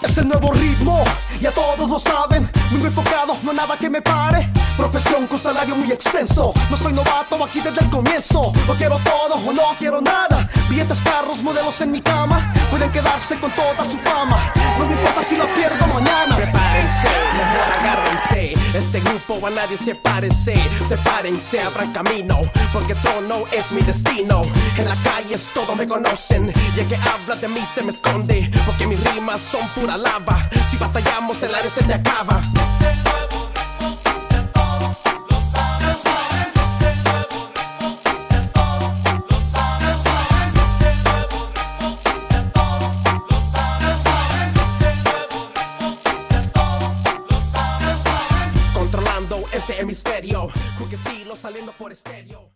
Es el nuevo ritmo, ya todos lo saben. Muy enfocado, no hay nada que me pare. Profesión con salario muy extenso. No soy novato aquí desde el comienzo. No quiero todo o no quiero nada. Billetes, carros, modelos en mi cama. Pueden quedarse con toda su fama. No me importa si la pierdo mañana. Prepárense, mejor agárrense. Este grupo a nadie se parece. Sepárense, abran camino, porque trono es mi destino. En las calles todos me conocen, y el que habla de mí se me esconde, porque mis rimas son pura lava. Si batallamos el aire se te acaba. Controlando este hemisferio, con estilo saliendo por estéreo.